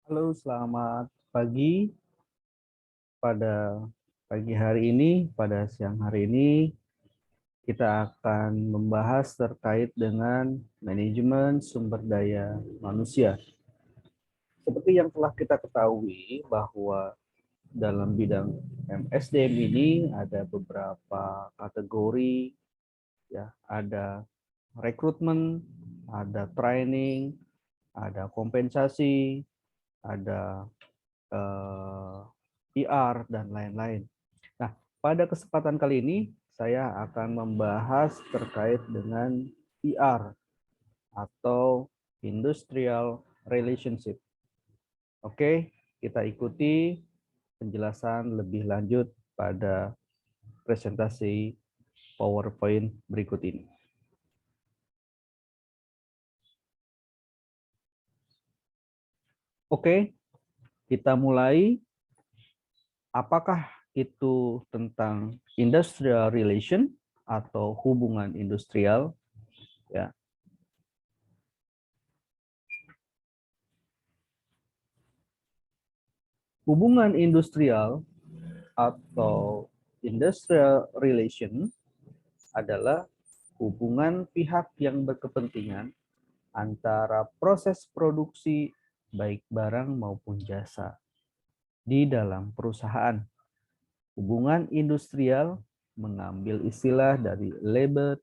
Halo, selamat pagi. Pada pagi hari ini, pada siang hari ini, kita akan membahas terkait dengan manajemen sumber daya manusia. Seperti yang telah kita ketahui bahwa dalam bidang MSDM ini ada beberapa kategori, ya, ada rekrutmen, ada training, ada kompensasi, ada PR, dan lain-lain. Nah, pada kesempatan kali ini saya akan membahas terkait dengan PR atau Industrial Relationship. Oke, kita ikuti penjelasan lebih lanjut pada presentasi PowerPoint berikut ini. Oke, kita mulai. Apakah itu tentang industrial relation atau hubungan industrial? Ya, hubungan industrial atau industrial relation adalah hubungan pihak yang berkepentingan antara proses produksi baik barang maupun jasa di dalam perusahaan. Hubungan industrial mengambil istilah dari labor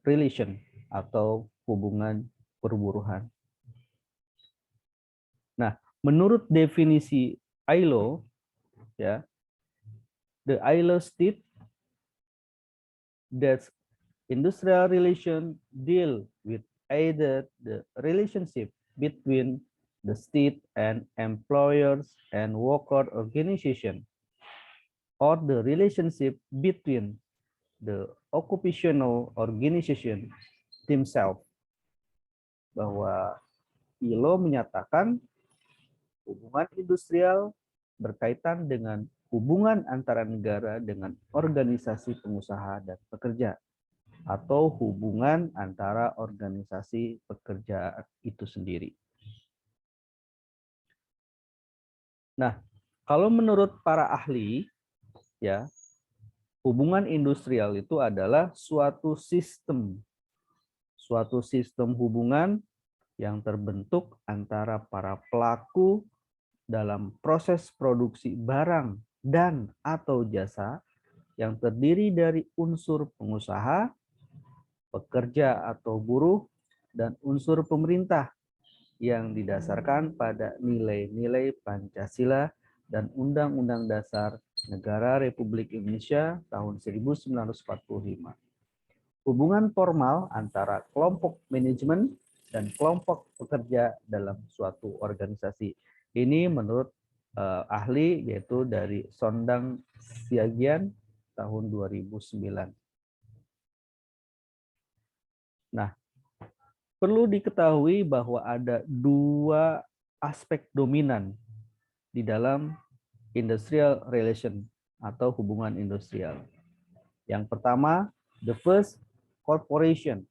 relation atau hubungan perburuhan. Nah, menurut definisi ILO, ya, the ILO state that industrial relation deal with either the relationship between the state and employers and worker organization or the relationship between the occupational organization themselves. Bahwa ILO menyatakan hubungan industrial berkaitan dengan hubungan antara negara dengan organisasi pengusaha dan pekerja, atau hubungan antara organisasi pekerja itu sendiri. Nah, kalau menurut para ahli, ya, hubungan industrial itu adalah suatu sistem hubungan yang terbentuk antara para pelaku dalam proses produksi barang dan atau jasa yang terdiri dari unsur pengusaha, pekerja atau buruh, dan unsur pemerintah yang didasarkan pada nilai-nilai Pancasila dan Undang-Undang Dasar Negara Republik Indonesia tahun 1945. Hubungan formal antara kelompok manajemen dan kelompok pekerja dalam suatu organisasi. Ini menurut ahli, yaitu dari Sondang Siagian tahun 2009. Nah, perlu diketahui bahwa ada dua aspek dominan di dalam industrial relation atau hubungan industrial. Yang pertama, the first, corporation.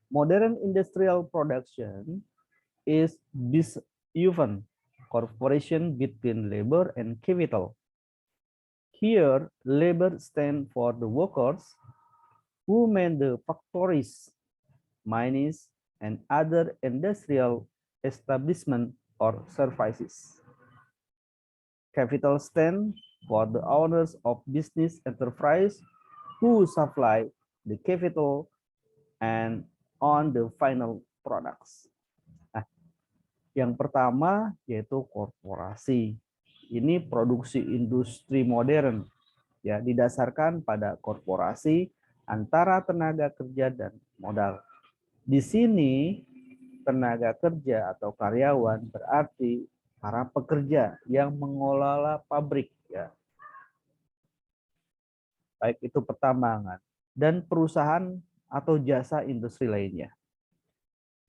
Modern industrial production is this even corporation between labor and capital. Here, labor stands for the workers who man the factories, mines, and other industrial establishment or services. Capital stands for the owners of business enterprise who supply the capital and on the final products. Nah, yang pertama yaitu korporasi. Ini produksi industri modern, ya, didasarkan pada korporasi antara tenaga kerja dan modal. Di sini tenaga kerja atau karyawan berarti para pekerja yang mengelola pabrik, ya, baik itu pertambangan dan perusahaan atau jasa industri lainnya.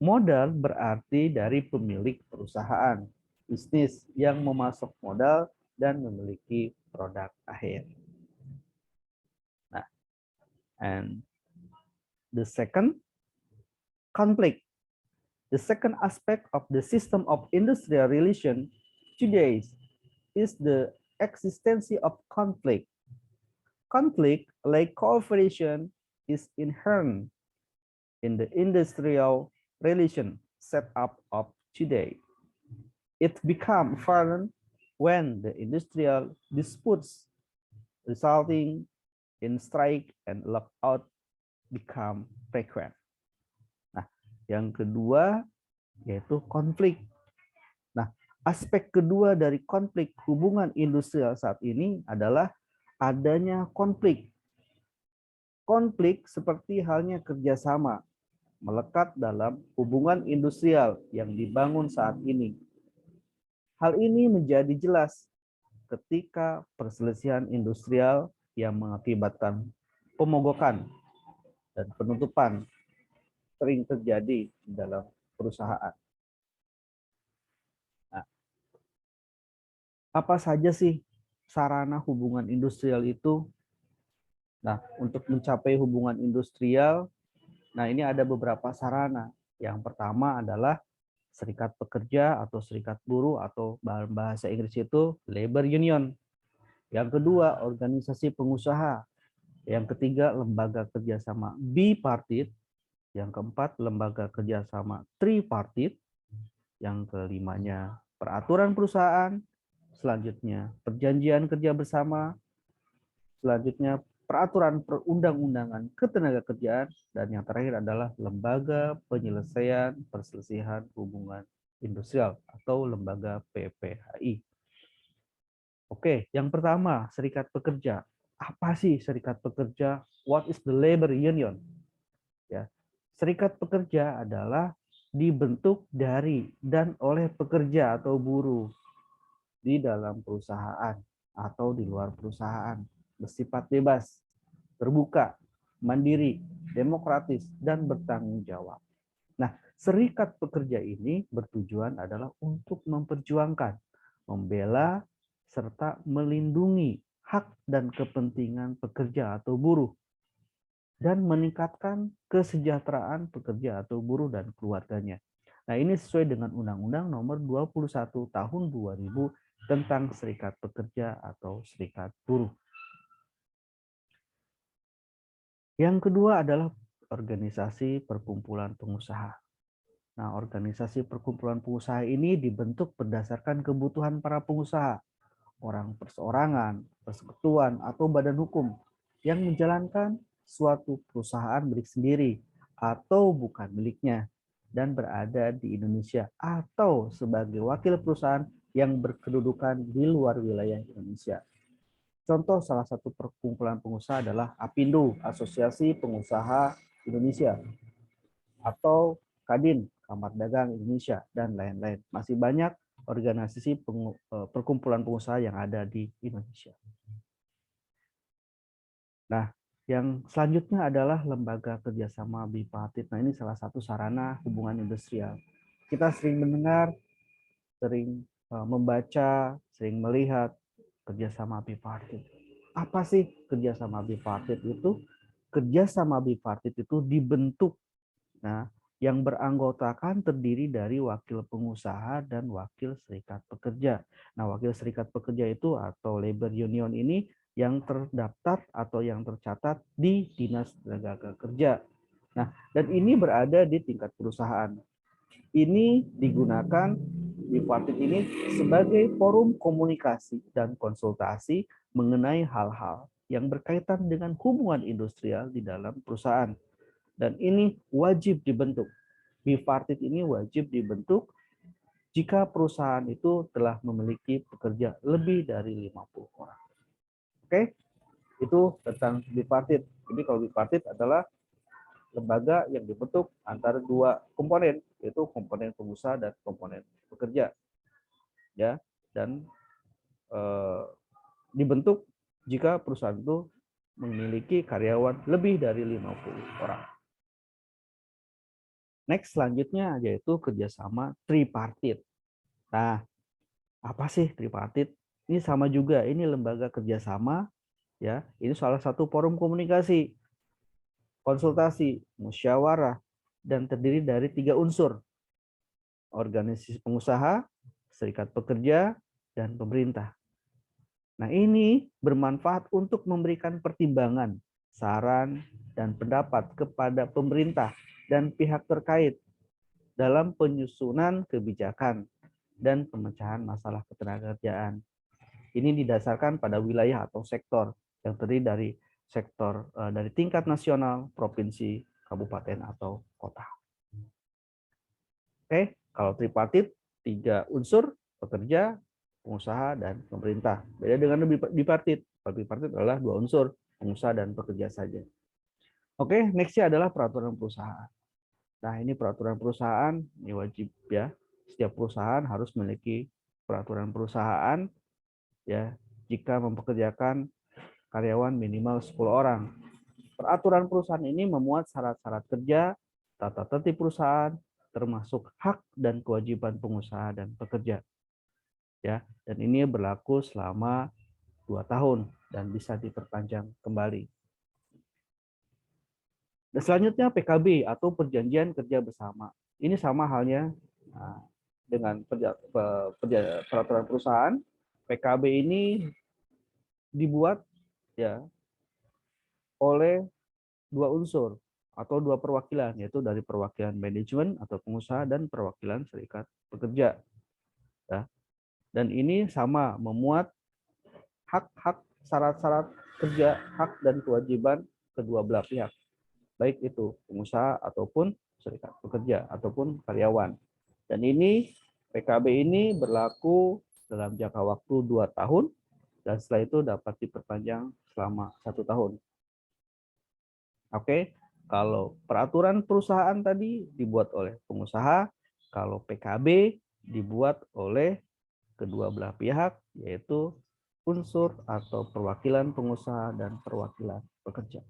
Modal berarti dari pemilik perusahaan, bisnis yang memasok modal dan memiliki produk akhir. Nah, and the second, conflict. The second aspect of the system of industrial relation today is the existence of conflict. Conflict, like cooperation, is inherent in the industrial relation set up of today. It becomes apparent when the industrial disputes resulting in strike and lockout become frequent. Nah, yang kedua yaitu konflik. Nah, aspek kedua dari konflik hubungan industrial saat ini adalah adanya konflik. Konflik seperti halnya kerjasama melekat dalam hubungan industrial yang dibangun saat ini. Hal ini menjadi jelas ketika perselisihan industrial yang mengakibatkan pemogokan dan penutupan sering terjadi di dalam perusahaan. Nah, apa saja sih sarana hubungan industrial itu? Nah, untuk mencapai hubungan industrial, nah ini ada beberapa sarana. Yang pertama adalah serikat pekerja atau serikat buruh atau bahasa Inggris itu labor union. Yang kedua, organisasi pengusaha. Yang ketiga, lembaga kerjasama bipartit. Yang keempat, lembaga kerjasama tripartit. Yang kelimanya, peraturan perusahaan. Selanjutnya, perjanjian kerja bersama. Selanjutnya, peraturan perundang-undangan ketenagakerjaan. Dan yang terakhir adalah lembaga penyelesaian perselisihan hubungan industrial atau lembaga PPHI. Oke, yang pertama, serikat pekerja. Apa sih serikat pekerja? What is the labor union? Ya, serikat pekerja adalah dibentuk dari dan oleh pekerja atau buruh di dalam perusahaan atau di luar perusahaan, bersifat bebas, terbuka, mandiri, demokratis, dan bertanggung jawab. Nah, serikat pekerja ini bertujuan adalah untuk memperjuangkan, membela, serta melindungi hak dan kepentingan pekerja atau buruh, dan meningkatkan kesejahteraan pekerja atau buruh dan keluarganya. Nah, ini sesuai dengan Undang-Undang Nomor 21 Tahun 2000 tentang Serikat Pekerja atau Serikat Buruh. Yang kedua adalah organisasi perkumpulan pengusaha. Nah, organisasi perkumpulan pengusaha ini dibentuk berdasarkan kebutuhan para pengusaha, orang perseorangan, persekutuan, atau badan hukum yang menjalankan suatu perusahaan milik sendiri atau bukan miliknya dan berada di Indonesia atau sebagai wakil perusahaan yang berkedudukan di luar wilayah Indonesia. Contoh salah satu perkumpulan pengusaha adalah APindo, Asosiasi Pengusaha Indonesia, atau Kadin, Kamar Dagang Indonesia, dan lain-lain. Masih banyak organisasi perkumpulan pengusaha yang ada di Indonesia. Nah, yang selanjutnya adalah lembaga kerjasama bipartit. Nah, ini salah satu sarana hubungan industrial. Kita sering mendengar, sering membaca, sering melihat kerjasama bipartit. Apa sih kerjasama bipartit itu? Kerjasama bipartit itu dibentuk, nah, yang beranggotakan terdiri dari wakil pengusaha dan wakil serikat pekerja. Nah, wakil serikat pekerja itu atau labor union ini yang terdaftar atau yang tercatat di Dinas Tenaga Kerja. Nah, dan ini berada di tingkat perusahaan. Ini digunakan bipartit ini sebagai forum komunikasi dan konsultasi mengenai hal-hal yang berkaitan dengan hubungan industrial di dalam perusahaan. Dan ini wajib dibentuk. Bipartit ini wajib dibentuk jika perusahaan itu telah memiliki pekerja lebih dari 50 orang. Oke, itu tentang bipartit. Jadi kalau bipartit adalah lembaga yang dibentuk antara dua komponen, yaitu komponen pengusaha dan komponen pekerja. Ya, dan dibentuk jika perusahaan itu memiliki karyawan lebih dari 50 orang. Next, selanjutnya yaitu kerjasama tripartit. Nah, apa sih tripartit? Ini sama juga, ini lembaga kerjasama, ya. Ini salah satu forum komunikasi, konsultasi, musyawarah, dan terdiri dari 3 unsur. organisasi pengusaha, serikat pekerja, dan pemerintah. Nah, ini bermanfaat untuk memberikan pertimbangan, saran, dan pendapat kepada pemerintah dan pihak terkait dalam penyusunan kebijakan dan pemecahan masalah ketenagakerjaan. Ini didasarkan pada wilayah atau sektor yang terdiri dari sektor dari tingkat nasional, provinsi, kabupaten, atau kota. Oke, kalau tripartit, 3 unsur, pekerja, pengusaha, dan pemerintah. Beda dengan bipartit. Kalau bipartit adalah 2 unsur, pengusaha dan pekerja saja. Oke, nextnya adalah peraturan perusahaan. Nah, ini peraturan perusahaan, ini wajib ya. Setiap perusahaan harus memiliki peraturan perusahaan ya jika mempekerjakan karyawan minimal 10 orang. Peraturan perusahaan ini memuat syarat-syarat kerja, tata tertib perusahaan, termasuk hak dan kewajiban pengusaha dan pekerja. Ya, dan ini berlaku selama 2 tahun dan bisa diperpanjang kembali. Dan selanjutnya PKB atau perjanjian kerja bersama. Ini sama halnya dengan peraturan perusahaan. PKB ini dibuat ya oleh 2 unsur atau 2 perwakilan, yaitu dari perwakilan manajemen atau pengusaha dan perwakilan serikat pekerja. Ya. Dan ini sama memuat hak-hak, syarat-syarat kerja, hak dan kewajiban kedua belah pihak, baik itu pengusaha ataupun serikat pekerja ataupun karyawan. Dan ini PKB ini berlaku dalam jangka waktu 2 tahun dan setelah itu dapat diperpanjang selama 1 tahun. Oke, kalau peraturan perusahaan tadi dibuat oleh pengusaha, kalau PKB dibuat oleh kedua belah pihak, yaitu unsur atau perwakilan pengusaha dan perwakilan pekerja.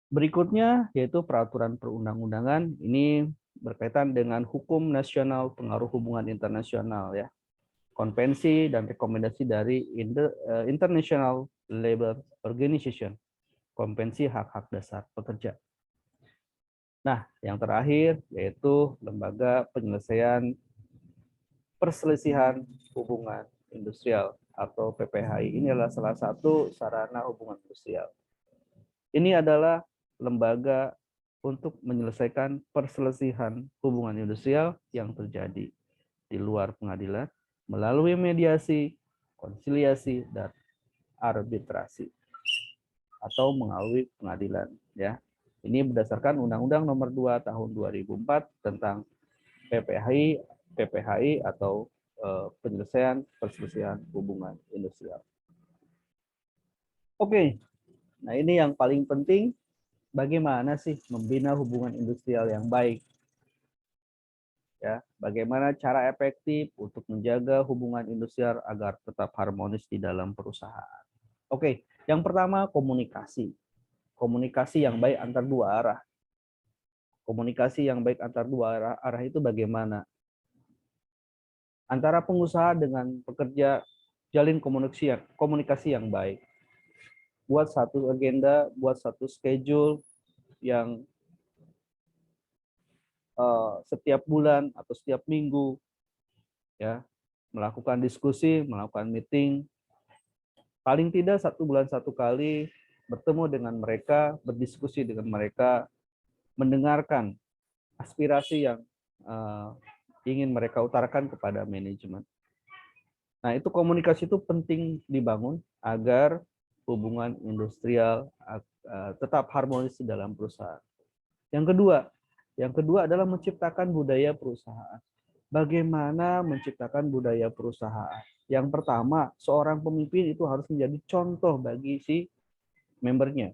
Berikutnya yaitu peraturan perundang-undangan. Ini berkaitan dengan hukum nasional pengaruh hubungan internasional ya. Konvensi dan rekomendasi dari International Labour Organization. Konvensi hak-hak dasar pekerja. Nah, yang terakhir yaitu lembaga penyelesaian perselisihan hubungan industrial atau PPHI. Ini adalah salah satu sarana hubungan industrial. Ini adalah lembaga untuk menyelesaikan perselisihan hubungan industrial yang terjadi di luar pengadilan melalui mediasi, konsiliasi, dan arbitrasi atau melalui pengadilan ya. Ini berdasarkan Undang-Undang Nomor 2 Tahun 2004 tentang PPHI atau penyelesaian perselisihan hubungan industrial. Oke. Nah, ini yang paling penting, bagaimana sih membina hubungan industrial yang baik? Ya, bagaimana cara efektif untuk menjaga hubungan industrial agar tetap harmonis di dalam perusahaan? Oke, yang pertama komunikasi. Komunikasi yang baik antar 2 arah. Komunikasi yang baik antar 2 arah itu bagaimana? Antara pengusaha dengan pekerja, jalin komunikasi yang baik. Buat satu agenda, buat satu schedule yang setiap bulan atau setiap minggu, ya, melakukan diskusi, melakukan meeting, paling tidak 1 bulan 1 kali, bertemu dengan mereka, berdiskusi dengan mereka, mendengarkan aspirasi yang ingin mereka utarakan kepada manajemen. Nah, itu komunikasi itu penting dibangun agar hubungan industrial tetap harmonis di dalam perusahaan. Yang kedua adalah menciptakan budaya perusahaan. Bagaimana menciptakan budaya perusahaan? Yang pertama, seorang pemimpin itu harus menjadi contoh bagi si membernya.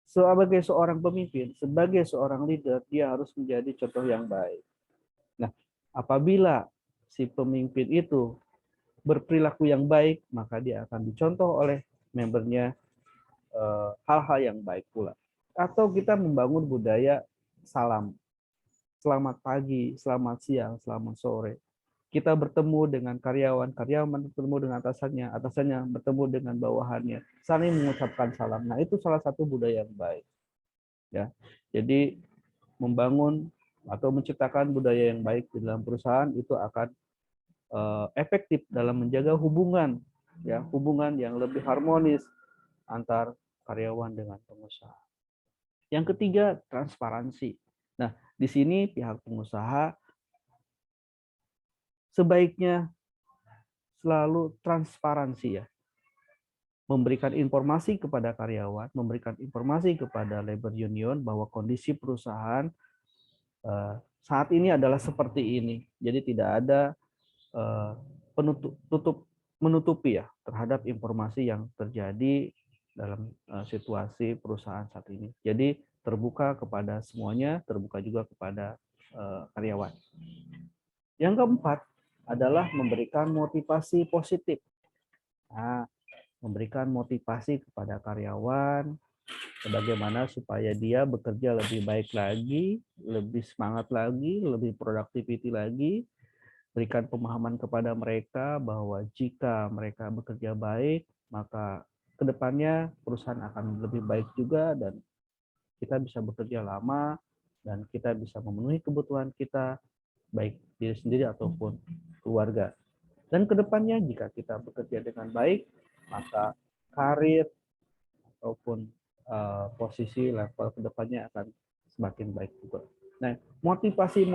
Sebagai seorang pemimpin, sebagai seorang leader, dia harus menjadi contoh yang baik. Nah, apabila si pemimpin itu berperilaku yang baik, maka dia akan dicontoh oleh membernya hal-hal yang baik pula. Atau kita membangun budaya salam. Selamat pagi, selamat siang, selamat sore. Kita bertemu dengan karyawan bertemu dengan atasannya bertemu dengan bawahannya, saling mengucapkan salam. Nah, itu salah satu budaya yang baik. ya. Jadi membangun atau menciptakan budaya yang baik di dalam perusahaan itu akan efektif dalam menjaga hubungan, ya, hubungan yang lebih harmonis antar karyawan dengan pengusaha. Yang ketiga, transparansi. Nah, di sini pihak pengusaha sebaiknya selalu transparansi, ya, memberikan informasi kepada karyawan, memberikan informasi kepada labor union bahwa kondisi perusahaan saat ini adalah seperti ini. Jadi tidak ada menutupi, ya, terhadap informasi yang terjadi dalam situasi perusahaan saat ini. Jadi terbuka kepada semuanya, terbuka juga kepada karyawan. Yang keempat adalah memberikan motivasi positif. Nah, memberikan motivasi kepada karyawan bagaimana supaya dia bekerja lebih baik lagi, lebih semangat lagi, lebih productivity lagi. Berikan pemahaman kepada mereka bahwa jika mereka bekerja baik, maka kedepannya perusahaan akan lebih baik juga dan kita bisa bekerja lama dan kita bisa memenuhi kebutuhan kita, baik diri sendiri ataupun keluarga. Dan kedepannya jika kita bekerja dengan baik, maka karir ataupun posisi level kedepannya akan semakin baik juga. Nah, motivasi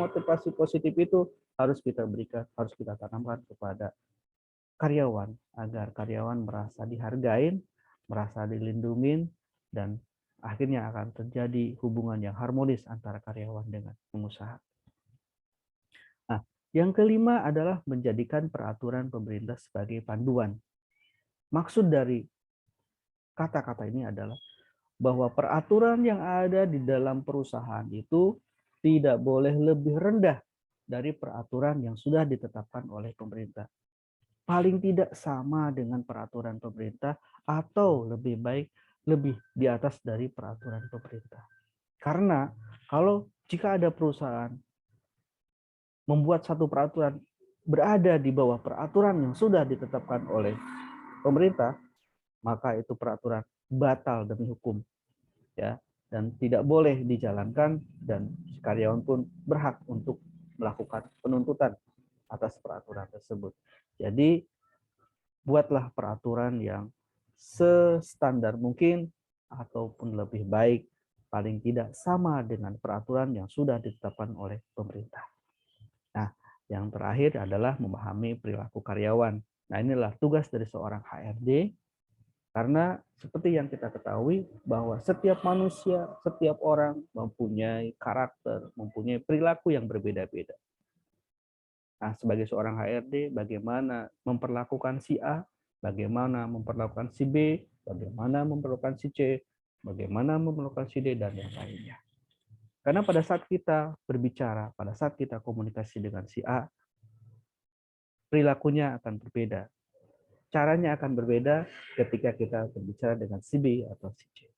positif itu harus kita berikan, harus kita tanamkan kepada karyawan agar karyawan merasa dihargain, merasa dilindungi, dan akhirnya akan terjadi hubungan yang harmonis antara karyawan dengan pengusaha. Nah, yang kelima adalah menjadikan peraturan pemerintah sebagai panduan. Maksud dari kata-kata ini adalah bahwa peraturan yang ada di dalam perusahaan itu tidak boleh lebih rendah dari peraturan yang sudah ditetapkan oleh pemerintah. Paling tidak sama dengan peraturan pemerintah atau lebih baik lebih di atas dari peraturan pemerintah. Karena kalau jika ada perusahaan membuat satu peraturan berada di bawah peraturan yang sudah ditetapkan oleh pemerintah, maka itu peraturan batal demi hukum, ya, dan tidak boleh dijalankan, dan karyawan pun berhak untuk melakukan penuntutan atas peraturan tersebut. Jadi buatlah peraturan yang sestandar mungkin ataupun lebih baik, paling tidak sama dengan peraturan yang sudah ditetapkan oleh pemerintah. Nah, yang terakhir adalah memahami perilaku karyawan. Nah, inilah tugas dari seorang HRD, karena seperti yang kita ketahui bahwa setiap manusia, setiap orang mempunyai karakter, mempunyai perilaku yang berbeda-beda. Nah, sebagai seorang HRD, bagaimana memperlakukan si A, bagaimana memperlakukan si B, bagaimana memperlakukan si C, bagaimana memperlakukan si D, dan yang lainnya. Karena pada saat kita berbicara, pada saat kita komunikasi dengan si A, perilakunya akan berbeda. Caranya akan berbeda ketika kita berbicara dengan si B atau si C.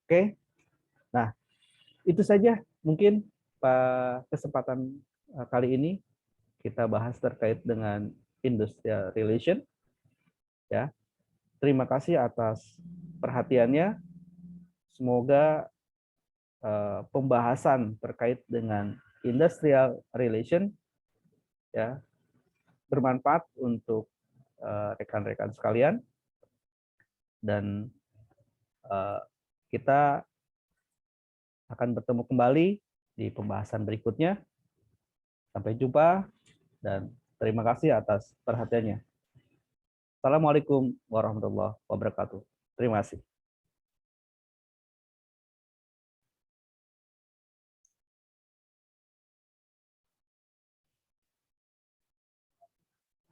Oke? Nah, itu saja mungkin kesempatan kali ini kita bahas terkait dengan industrial relation, ya. Terima kasih atas perhatiannya. Semoga pembahasan terkait dengan industrial relation, ya, bermanfaat untuk rekan-rekan sekalian, dan kita akan bertemu kembali di pembahasan berikutnya. Sampai jumpa dan terima kasih atas perhatiannya. Assalamualaikum warahmatullahi wabarakatuh. Terima kasih.